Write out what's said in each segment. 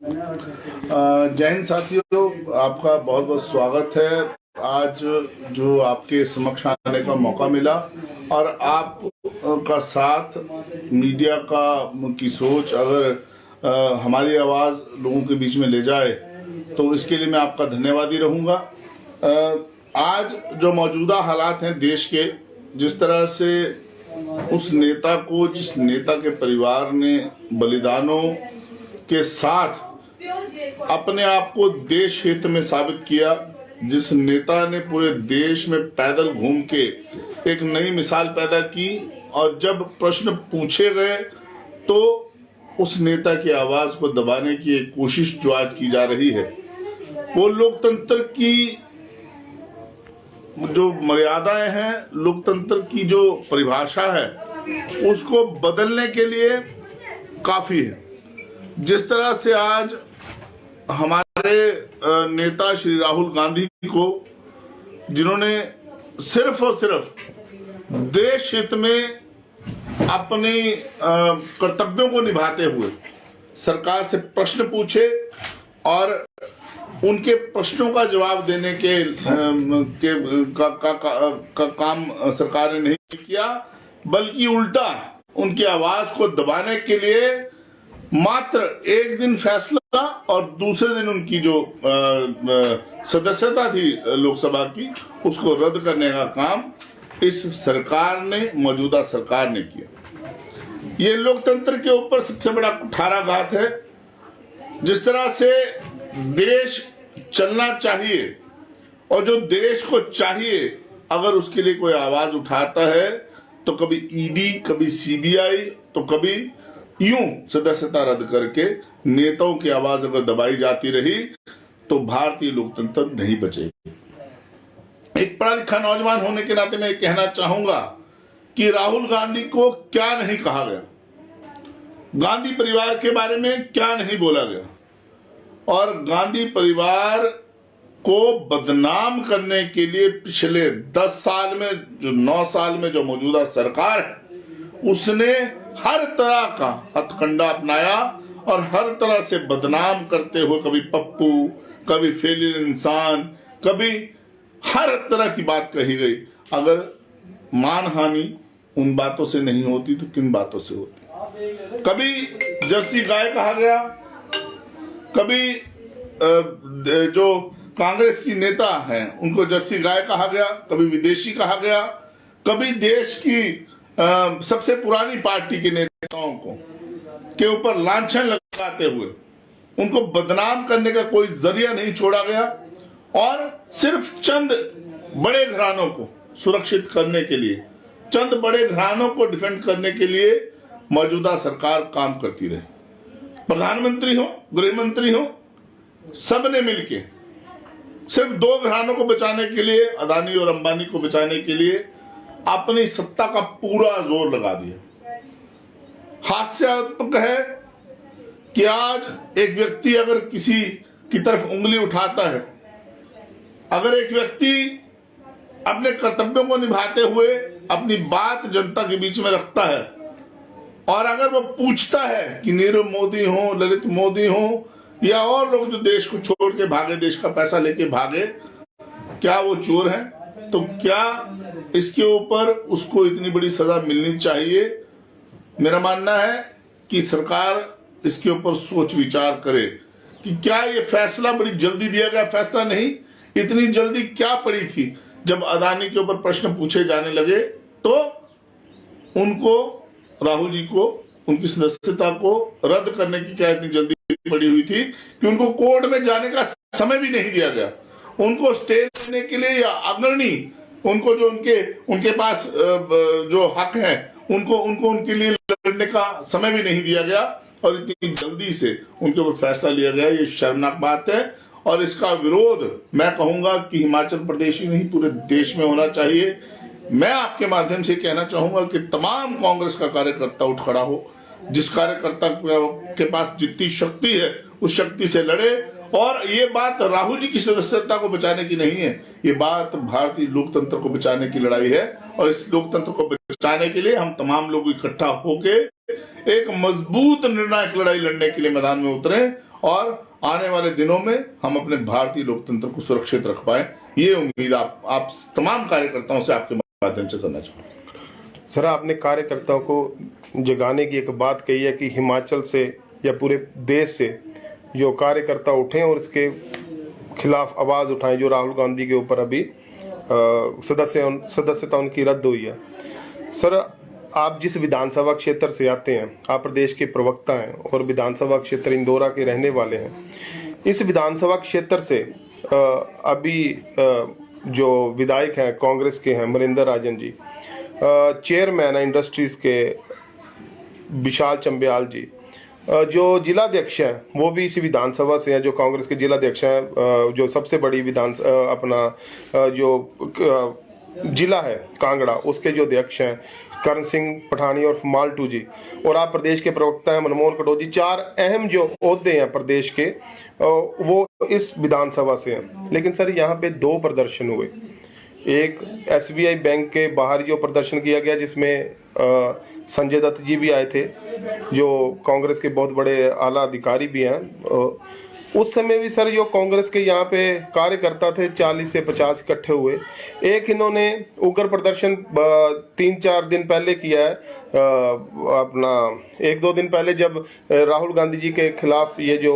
जय हिंद साथियों, आपका बहुत बहुत स्वागत है। आज जो आपके समक्ष आने का मौका मिला और आप का साथ, मीडिया की सोच अगर हमारी आवाज़ लोगों के बीच में ले जाए तो इसके लिए मैं आपका धन्यवादी रहूँगा। आज जो मौजूदा हालात हैं देश के, जिस तरह से उस नेता को, जिस नेता के परिवार ने बलिदानों के साथ अपने आप को देश हित में साबित किया, जिस नेता ने पूरे देश में पैदल घूम के एक नई मिसाल पैदा की और जब प्रश्न पूछे गए तो उस नेता की आवाज को दबाने की एक कोशिश जो आज की जा रही है, वो लोकतंत्र की जो मर्यादाएं हैं, लोकतंत्र की जो परिभाषा है, उसको बदलने के लिए काफी है। जिस तरह से आज हमारे नेता श्री राहुल गांधी को, जिन्होंने सिर्फ और सिर्फ देश हित में अपने कर्तव्यों को निभाते हुए सरकार से प्रश्न पूछे और उनके प्रश्नों का जवाब देने के काम सरकार ने नहीं किया, बल्कि उल्टा उनकी आवाज को दबाने के लिए मात्र एक दिन फैसला और दूसरे दिन उनकी जो सदस्यता थी लोकसभा की, उसको रद्द करने का काम इस सरकार ने, मौजूदा सरकार ने किया। ये लोकतंत्र के ऊपर सबसे बड़ा कुठाराघात है। जिस तरह से देश चलना चाहिए और जो देश को चाहिए, अगर उसके लिए कोई आवाज उठाता है तो कभी ईडी, कभी सीबीआई, तो कभी यूं सदस्यता रद्द करके नेताओं की आवाज अगर दबाई जाती रही तो भारतीय लोकतंत्र नहीं बचेगी। एक पढ़ा लिखा नौजवान होने के नाते मैं कहना चाहूंगा कि राहुल गांधी को क्या नहीं कहा गया, गांधी परिवार के बारे में क्या नहीं बोला गया, और गांधी परिवार को बदनाम करने के लिए पिछले 10 साल में, जो 9 साल में जो मौजूदा सरकार है, उसने हर तरह का हथकंडा अपनाया और हर तरह से बदनाम करते हुए, कभी पप्पू, कभी फेलियर इंसान, कभी हर तरह की बात कही गई। अगर मानहानि उन बातों से नहीं होती तो किन बातों से होती? कभी जर्सी गाय कहा गया, कभी जो कांग्रेस की नेता हैं उनको जर्सी गाय कहा गया, कभी विदेशी कहा गया, कभी देश की सबसे पुरानी पार्टी के नेताओं को के ऊपर लांछन लगाते हुए उनको बदनाम करने का कोई जरिया नहीं छोड़ा गया, और सिर्फ चंद बड़े घरानों को सुरक्षित करने के लिए, चंद बड़े घरानों को डिफेंड करने के लिए मौजूदा सरकार काम करती रही। प्रधानमंत्री हो, गृह मंत्री हो, सबने मिलके सिर्फ 2 घरानों को बचाने के लिए, अदानी और अंबानी को बचाने के लिए अपनी सत्ता का पूरा जोर लगा दिया। हास्यास्पद है कि आज एक व्यक्ति अगर किसी की तरफ उंगली उठाता है, अगर एक व्यक्ति अपने कर्तव्यों को निभाते हुए अपनी बात जनता के बीच में रखता है और अगर वो पूछता है कि नीरव मोदी हो, ललित मोदी हो या और लोग जो देश को छोड़ के भागे, देश का पैसा लेके भागे, क्या वो चोर है? तो क्या इसके ऊपर उसको इतनी बड़ी सजा मिलनी चाहिए? मेरा मानना है कि सरकार इसके ऊपर सोच विचार करे कि क्या ये फैसला बड़ी जल्दी दिया गया फैसला नहीं, इतनी जल्दी क्या पड़ी थी? जब अदानी के ऊपर प्रश्न पूछे जाने लगे तो उनको, राहुल जी को, उनकी सदस्यता को रद्द करने की क्या इतनी जल्दी पड़ी हुई थी कि उनको कोर्ट में जाने का समय भी नहीं दिया गया। उनको स्टे देने के लिए या अग्रणी, उनको जो उनके पास जो हक है, उनको उनके लिए लड़ने का समय भी नहीं दिया गया और इतनी जल्दी से उनके ऊपर फैसला लिया गया। ये शर्मनाक बात है और इसका विरोध मैं कहूंगा कि हिमाचल प्रदेश ही नहीं, पूरे देश में होना चाहिए। मैं आपके माध्यम से कहना चाहूंगा कि तमाम कांग्रेस का कार्यकर्ता उठ खड़ा हो, जिस कार्यकर्ता के पास जितनी शक्ति है उस शक्ति से लड़े। और ये बात राहुल जी की सदस्यता को बचाने की नहीं है, ये बात भारतीय लोकतंत्र को बचाने की लड़ाई है। और इस लोकतंत्र को बचाने के लिए हम तमाम लोग इकट्ठा होके एक मजबूत निर्णायक लड़ाई लड़ने के लिए मैदान में उतरे और आने वाले दिनों में हम अपने भारतीय लोकतंत्र को सुरक्षित रख पाए, ये उम्मीद आप तमाम कार्यकर्ताओं से आपके माध्यम से करना चाहूंगा। सर, आपने कार्यकर्ताओं को जगाने की एक बात कही है कि हिमाचल से या पूरे देश से जो कार्यकर्ता उठें और इसके खिलाफ आवाज उठाएं, जो राहुल गांधी के ऊपर अभी सदस्यता उनकी रद्द हुई है। सर, आप जिस विधानसभा क्षेत्र से आते हैं, आप प्रदेश के प्रवक्ता हैं और विधानसभा क्षेत्र इंदौरा के रहने वाले हैं। इस विधानसभा क्षेत्र से अभी जो विधायक हैं कांग्रेस के हैं मरिंदर राजन जी, चेयरमैन है इंडस्ट्रीज के विशाल चंबयाल जी, जो जिलाध्यक्ष हैं वो भी इसी विधानसभा से हैं, जो कांग्रेस के जिलाध्यक्ष हैं, जो सबसे बड़ी जो जिला है कांगड़ा, उसके जो अध्यक्ष हैं करण सिंह पठानी और माल्टू जी, और आप प्रदेश के प्रवक्ता हैं मनमोहन कटोच। 4 अहम जो ओहदे हैं प्रदेश के वो इस विधानसभा से हैं। लेकिन सर, यहाँ पे 2 प्रदर्शन हुए। एक SBI बैंक के बाहर जो प्रदर्शन किया गया, जिसमें संजय दत्त जी भी आए थे, जो कांग्रेस के बहुत बड़े आला अधिकारी भी हैं। उस समय भी सर, जो कांग्रेस के यहाँ पे कार्यकर्ता थे 40 से 50 इकट्ठे हुए। एक इन्होंने उग्र प्रदर्शन 3-4 दिन पहले किया है, अपना 1-2 दिन पहले, जब राहुल गांधी जी के खिलाफ ये जो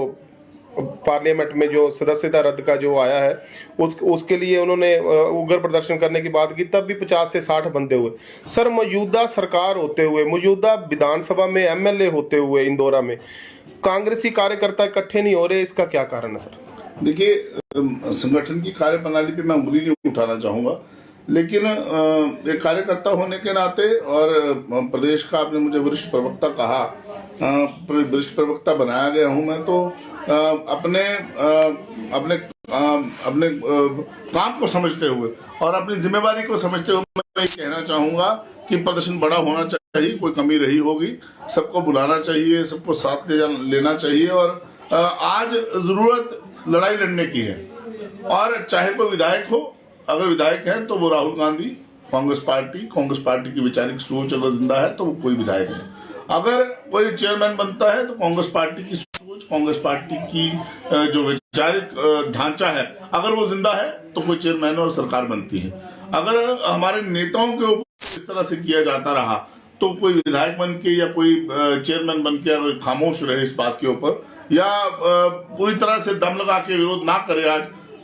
पार्लियामेंट में जो सदस्यता रद्द का जो आया है, उसके लिए उन्होंने उग्र प्रदर्शन करने की बात की। तब भी 50 से 60 बंदे हुए। सर, मौजूदा सरकार होते हुए, मौजूदा विधानसभा में MLA होते हुए इंदौरा में कांग्रेसी कार्यकर्ता इकट्ठे नहीं हो रहे, इसका क्या कारण है सर? देखिए, संगठन की कार्यप्रणाली पे मैं उंगली नहीं उठाना चाहूंगा, लेकिन एक कार्यकर्ता होने के नाते और प्रदेश का आपने मुझे वरिष्ठ प्रवक्ता कहा, वरिष्ठ प्रवक्ता बनाया गया हूं मैं, तो अपने काम को समझते हुए और अपनी जिम्मेवारी को समझते हुए मैं कहना चाहूंगा कि प्रदर्शन बड़ा होना चाहिए। कोई कमी रही होगी, सबको बुलाना चाहिए, सबको साथ लेना चाहिए। और आज जरूरत लड़ाई लड़ने की है, और चाहे कोई विधायक हो, अगर विधायक है तो वो राहुल गांधी, कांग्रेस पार्टी की वैचारिक सोच अगर जिंदा है तो वो कोई विधायक है। अगर कोई चेयरमैन बनता है तो कांग्रेस पार्टी की सोच, कांग्रेस पार्टी की जो वैचारिक ढांचा है, अगर वो जिंदा है तो कोई चेयरमैन और सरकार बनती है। अगर हमारे नेताओं के ऊपर इस तरह से किया जाता रहा तो कोई विधायक बन के या कोई चेयरमैन बन के अगर खामोश रहे इस बात के ऊपर, या पूरी तरह से दम लगा के विरोध ना करे आज,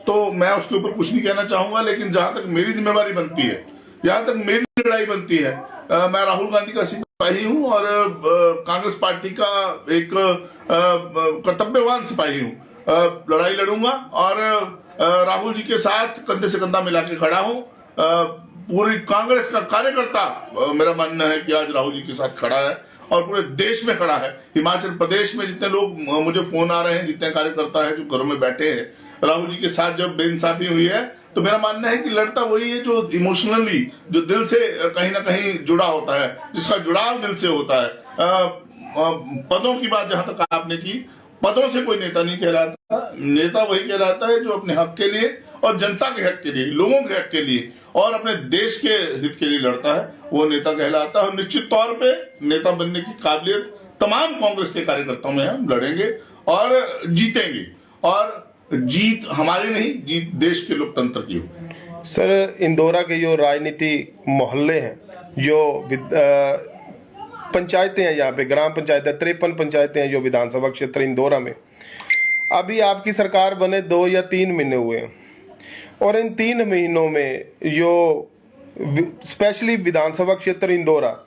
तो मैं उसके ऊपर कुछ नहीं कहना चाहूंगा। लेकिन जहां तक मेरी जिम्मेवारी बनती है, जहां तक मेरी लड़ाई बनती है, मैं राहुल गांधी का सिपाही हूं और कांग्रेस पार्टी का एक कर्तव्यवान सिपाही हूं। लड़ाई लड़ूंगा और राहुल जी के साथ कंधे से कंधा मिला के खड़ा हूं। पूरी कांग्रेस का कार्यकर्ता, मेरा मानना है कि आज राहुल जी के साथ खड़ा है और पूरे देश में खड़ा है। हिमाचल प्रदेश में जितने लोग मुझे फोन आ रहे हैं, जितने कार्यकर्ता है जो घरों में बैठे हैं, राहुल जी के साथ जब बेइंसाफी हुई है, तो मेरा मानना है कि लड़ता वही है जो इमोशनली, जो दिल से कहीं ना कहीं जुड़ा होता है, जिसका जुड़ाव दिल से होता है। पदों की बात जहां तक आपने की, पदों से कोई नेता नहीं कहलाता। नेता वही कहलाता है जो अपने हक के लिए और जनता के हक के लिए, लोगों के हक के लिए और अपने देश के हित के लिए लड़ता है, वो नेता कहलाता है। निश्चित तौर पे नेता बनने की काबिलियत तमाम कांग्रेस के कार्यकर्ताओं में है। हम लड़ेंगे और जीतेंगे, और जीत हमारी नहीं, जीत देश के लोकतंत्र की हो। सर, इंदौरा के जो राजनीति मोहल्ले हैं, जो पंचायतें हैं, यहाँ पे ग्राम पंचायतें 53 पंचायतें हैं जो विधानसभा क्षेत्र इंदौरा में, अभी आपकी सरकार बने 2 या 3 महीने हुए हैं, और इन 3 महीनों में जो स्पेशली विधानसभा क्षेत्र इंदौरा,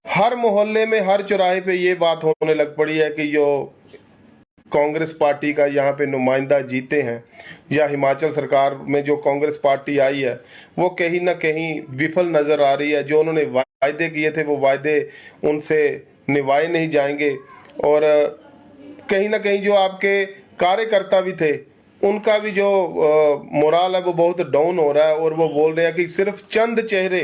हर मोहल्ले में, हर चौराहे पे ये बात होने लग पड़ी है कि जो कांग्रेस पार्टी का यहाँ पे नुमाइंदा जीते हैं, या हिमाचल सरकार में जो कांग्रेस पार्टी आई है वो कहीं ना कहीं विफल नजर आ रही है। जो उन्होंने वायदे किए थे वो वायदे उनसे निभाए नहीं जाएंगे, और कहीं ना कहीं जो आपके कार्यकर्ता भी थे उनका भी जो मोराल है वो बहुत डाउन हो रहा है, और वो बोल रहे हैं कि सिर्फ चंद चेहरे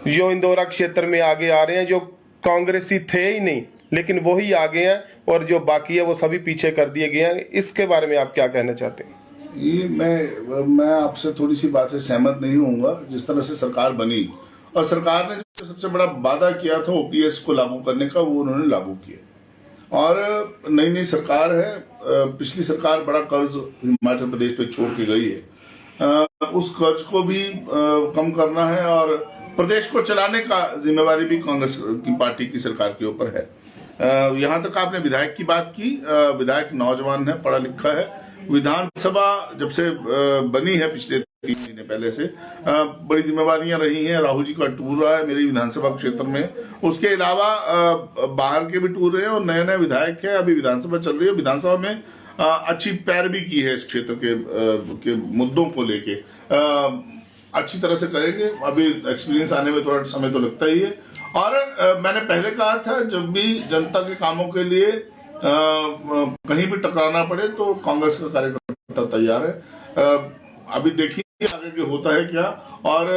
जो इंदौरा क्षेत्र में आगे आ रहे हैं, जो कांग्रेसी थे ही नहीं लेकिन वही आगे हैं, और जो बाकी है वो सभी पीछे कर दिए गए हैं। इसके बारे में आप क्या कहना चाहते हैं? ये मैं आपसे थोड़ी सी बात से सहमत नहीं होऊंगा। जिस तरह से सरकार बनी और सरकार ने जो सबसे बड़ा वादा किया था OPS को लागू करने का, वो उन्होंने लागू किया। और नई नई सरकार है। पिछली सरकार बड़ा कर्ज हिमाचल प्रदेश पे छोड़ के गई है। उस कर्ज को भी कम करना है और प्रदेश को चलाने का जिम्मेवारी भी कांग्रेस की पार्टी की सरकार के ऊपर है। यहाँ तक आपने विधायक की बात की। विधायक नौजवान है, पढ़ा लिखा है। विधानसभा जब से बनी है पिछले 3 महीने पहले से बड़ी जिम्मेवारियां रही हैं। राहुल जी का टूर रहा है मेरी विधानसभा क्षेत्र में। उसके अलावा बाहर के भी टूर रहे हैं और नए नए विधायक है। अभी विधानसभा चल रही है। विधानसभा में अच्छी पैरवी की है इस क्षेत्र के मुद्दों को लेके। अच्छी तरह से करेंगे। अभी एक्सपीरियंस आने में थोड़ा समय तो लगता ही है। और मैंने पहले कहा था, जब भी जनता के कामों के लिए कहीं भी टकराना पड़े तो कांग्रेस का कार्यकर्ता तैयार है। अभी देखिए आगे के होता है क्या। और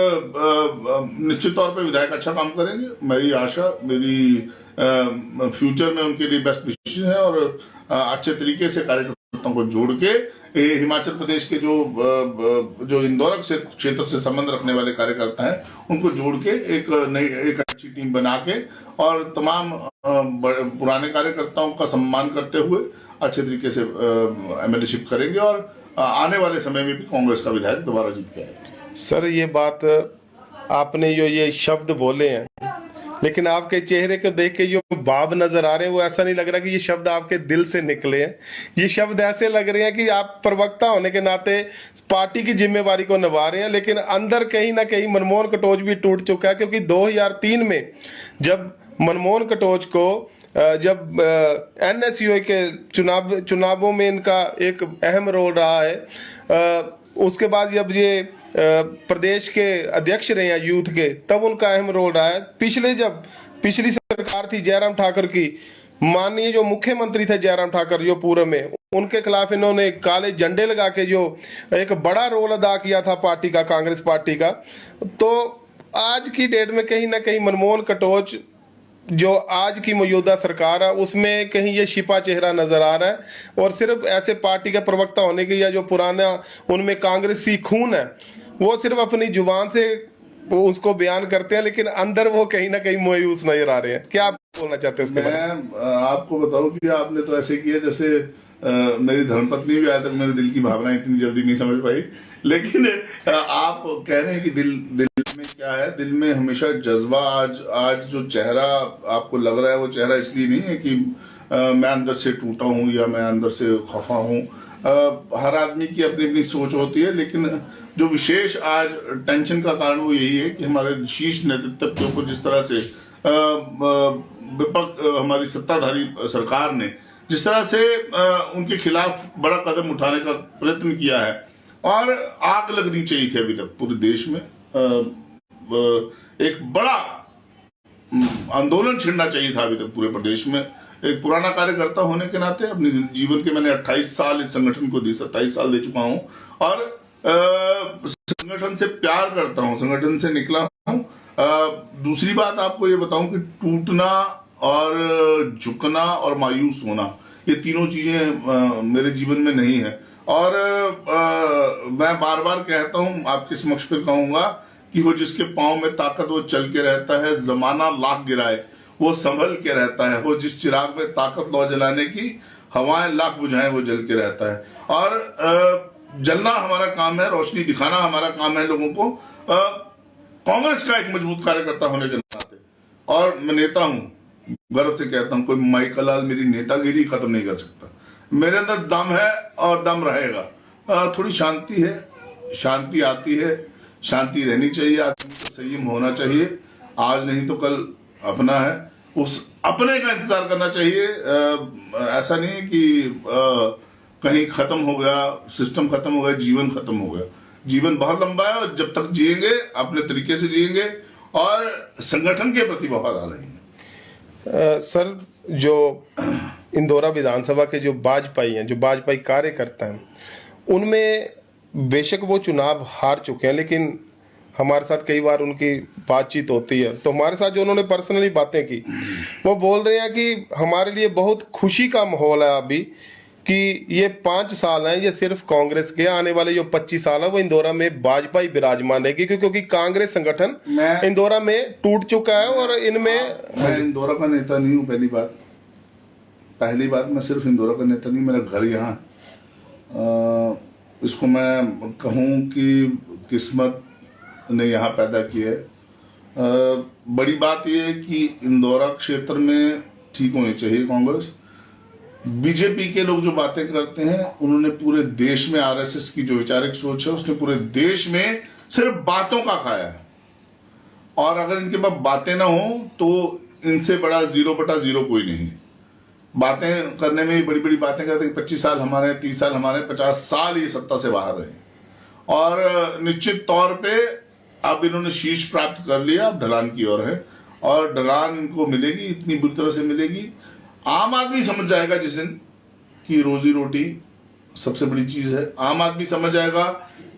निश्चित तौर पे विधायक अच्छा काम करेंगे। मेरी आशा, मेरी फ्यूचर में उनके लिए बेस्ट विशेष है और अच्छे तरीके से कार्यकर्ताओं को जोड़ के हिमाचल प्रदेश के जो इंदौर क्षेत्र से संबंध रखने वाले कार्यकर्ता हैं उनको जोड़ के एक अच्छी टीम बना के और तमाम पुराने कार्यकर्ताओं का सम्मान करते हुए अच्छे तरीके से एमएलएशिप करेंगे और आने वाले समय में भी कांग्रेस का विधायक दोबारा जीत के आएगा। सर, ये बात आपने जो ये शब्द बोले हैं, लेकिन आपके चेहरे को देख के जो भाव नजर आ रहे हैं वो ऐसा नहीं लग रहा कि ये शब्द आपके दिल से निकले हैं। ये शब्द ऐसे लग रहे हैं कि आप प्रवक्ता होने के नाते पार्टी की जिम्मेवारी को निभा रहे हैं, लेकिन अंदर कहीं ना कहीं मनमोहन कटोच भी टूट चुका है। क्योंकि 2003 में जब मनमोहन कटोच को जब एनएसयूआई के चुनावों में इनका एक अहम रोल रहा है, उसके बाद जब ये प्रदेश के अध्यक्ष रहे हैं यूथ के, तब उनका अहम रोल रहा है। पिछली सरकार थी जयराम ठाकुर की, माननीय जो मुख्यमंत्री थे जयराम ठाकुर जो पूर्व में, उनके खिलाफ इन्होंने काले झंडे लगा के जो एक बड़ा रोल अदा किया था पार्टी का, कांग्रेस पार्टी का। तो आज की डेट में कहीं ना कहीं मनमोहन कटोच जो आज की मौजूदा सरकार है उसमें कहीं ये छिपा चेहरा नजर आ रहा है। और सिर्फ ऐसे पार्टी के प्रवक्ता होने के या जो पुराना उनमें कांग्रेसी खून है वो सिर्फ अपनी जुबान से वो उसको बयान करते हैं, लेकिन अंदर वो कहीं ना कहीं मायूस नजर आ रहे हैं। क्या आप बोलना चाहते हैं इसके बारे में? मैं आपको बताऊं कि आपने तो ऐसे किया जैसे मेरी धर्मपत्नी भी आज तक मेरे दिल की भावना इतनी जल्दी नहीं समझ पाई। लेकिन आप कह रहे हैं कि दिल में क्या है। दिल में हमेशा जज्बा। आज जो चेहरा आपको लग रहा है वो चेहरा इसलिए नहीं है कि मैं अंदर से टूटा हूं या मैं अंदर से खफा हूं। हर आदमी की अपनी अपनी सोच होती है, लेकिन जो विशेष आज टेंशन का कारण वो यही है कि हमारे शीर्ष नेतृत्व के ऊपर जिस तरह से विपक्ष, हमारी सत्ताधारी सरकार ने जिस तरह से उनके खिलाफ बड़ा कदम उठाने का प्रयत्न किया है। और आग लगनी चाहिए थी अभी तक पूरे देश में। एक बड़ा आंदोलन छिड़ना चाहिए था अभी तक पूरे प्रदेश में। एक पुराना कार्यकर्ता होने के नाते अपने जीवन के मैंने 28 साल इस संगठन को दी, 27 साल दे चुका हूं और संगठन से प्यार करता हूं, संगठन से निकला हूं। दूसरी बात आपको ये बताऊं कि टूटना और झुकना और मायूस होना, ये तीनों चीजें मेरे जीवन में नहीं है। और मैं बार बार कहता हूं, आपके समक्ष पे कहूंगा कि वो जिसके पांव में ताकत वो चल के रहता है, जमाना लाख गिराए वो संभल के रहता है। वो जिस चिराग में ताकत लौ जलाने की हवाएं लाख बुझाएं वो जल के रहता है। और जलना हमारा काम है, रोशनी दिखाना हमारा काम है लोगों को। कांग्रेस का एक मजबूत कार्यकर्ता होने के नाते, और मैं नेता हूं, गर्व से कहता हूं, कोई माइकल लाल मेरी नेतागिरी खत्म नहीं कर सकता। मेरे अंदर दम है और दम रहेगा। थोड़ी शांति है, शांति आती है, शांति रहनी चाहिए, आदमी को संयम होना चाहिए। आज नहीं तो कल अपना है, उस अपने का इंतजार करना चाहिए। ऐसा नहीं है कि कहीं खत्म हो गया, सिस्टम खत्म हो गया, जीवन खत्म हो गया। जीवन बहुत लंबा है और जब तक जिएंगे अपने तरीके से जिएंगे और संगठन के प्रति वफादार रहेंगे। सर, जो इंदौरा विधानसभा के जो भाजपाई हैं, जो भाजपाई कार्यकर्ता हैं, उनमें बेशक वो चुनाव हार चुके हैं, लेकिन हमारे साथ कई बार उनकी बातचीत होती है तो हमारे साथ जो उन्होंने पर्सनली बातें की, वो बोल रहे हैं कि हमारे लिए बहुत खुशी का माहौल है अभी कि ये 5 साल हैं, ये सिर्फ कांग्रेस के, आने वाले जो 25 साल है वो इंदौरा में भाजपा ही विराजमान रहेगी, क्योंकि कांग्रेस संगठन इंदौरा में टूट चुका है। और इनमें मैं इंदौरा का नेता नहीं हूँ, पहली बात। पहली बात, मैं सिर्फ इंदौर का नेता नहीं, मेरा घर यहाँ है। इसको मैं कहूँ कि किस्मत ने यहाँ पैदा किया है। बड़ी बात यह है कि इंदौर क्षेत्र में ठीक होनी चाहिए कांग्रेस। बीजेपी के लोग जो बातें करते हैं, उन्होंने पूरे देश में आरएसएस की जो वैचारिक सोच है, उसने पूरे देश में सिर्फ बातों का खाया है। और अगर इनके पास बातें ना हो तो इनसे बड़ा 0/0 कोई नहीं। बातें करने में ही बड़ी बड़ी बातें करते हैं, 25 साल हमारे, 30 साल हमारे, 50 साल ये सत्ता से बाहर रहे और निश्चित तौर पे अब इन्होंने शीर्ष प्राप्त कर लिया, अब ढलान की ओर है और ढलान इनको मिलेगी, इतनी बुरी तरह से मिलेगी। आम आदमी समझ जाएगा जिस दिन कि रोजी रोटी सबसे बड़ी चीज है। आम आदमी समझ जाएगा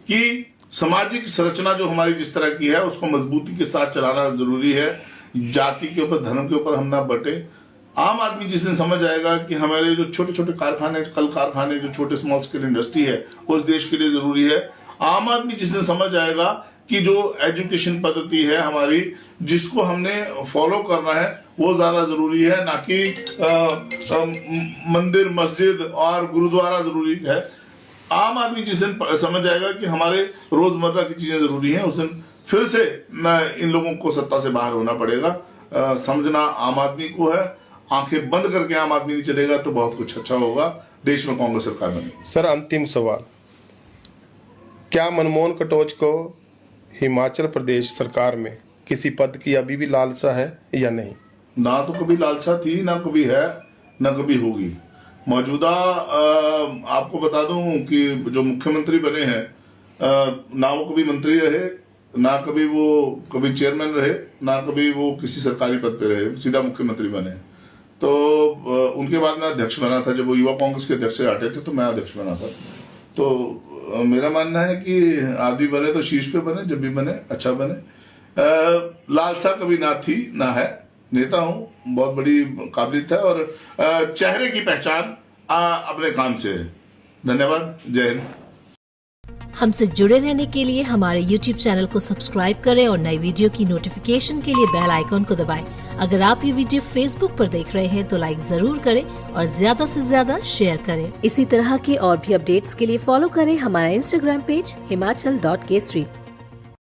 कि सामाजिक संरचना जो हमारी जिस तरह की है उसको मजबूती के साथ चलाना जरूरी है। जाति के ऊपर, धर्म के ऊपर हम ना बटे। आम आदमी जिस दिन समझ जाएगा कि हमारे जो छोटे छोटे कारखाने, कल कारखाने, जो छोटे स्मॉल स्केल इंडस्ट्री है उस देश के लिए जरूरी है। आम आदमी जिस दिन समझ जाएगा कि जो एजुकेशन पद्धति है हमारी, जिसको हमने फॉलो करना है, वो ज्यादा जरूरी है, ना कि मंदिर, मस्जिद और गुरुद्वारा जरूरी है। आम आदमी जिस दिन समझ जाएगा कि हमारे रोजमर्रा की चीजें जरूरी हैं, उस दिन फिर से इन लोगों को सत्ता से बाहर होना पड़ेगा। समझना आम आदमी को है। आंखें बंद करके आम आदमी नहीं चलेगा तो बहुत कुछ अच्छा होगा, देश में कांग्रेस सरकार बनेगी। सर, अंतिम सवाल, क्या मनमोहन कटोच को हिमाचल प्रदेश सरकार में किसी पद की अभी भी लालसा है या नहीं? ना तो कभी लालसा थी, ना कभी है, ना कभी होगी। मौजूदा आपको बता दूं कि जो मुख्यमंत्री बने हैं, ना वो कभी मंत्री रहे, ना कभी वो कभी चेयरमैन रहे, ना कभी वो किसी सरकारी पद पे रहे, सीधा मुख्यमंत्री बने। तो उनके बाद मैं अध्यक्ष बना था। जब वो युवा कांग्रेस के अध्यक्ष से हटे थे तो मैं अध्यक्ष बना था। तो मेरा मानना है कि आदमी बने तो शीर्ष पे बने, जब भी बने अच्छा बने। लालसा कभी ना थी ना है। नेता हूं, बहुत बड़ी काबिलियत है और चेहरे की पहचान अपने काम से है। धन्यवाद। जय हिंद। हमसे जुड़े रहने के लिए हमारे YouTube चैनल को सब्सक्राइब करें और नई वीडियो की नोटिफिकेशन के लिए बेल आइकॉन को दबाएं। अगर आप ये वीडियो Facebook पर देख रहे हैं तो लाइक जरूर करें और ज्यादा से ज्यादा शेयर करें। इसी तरह के और भी अपडेट्स के लिए फॉलो करें हमारा Instagram पेज himachal.kesri।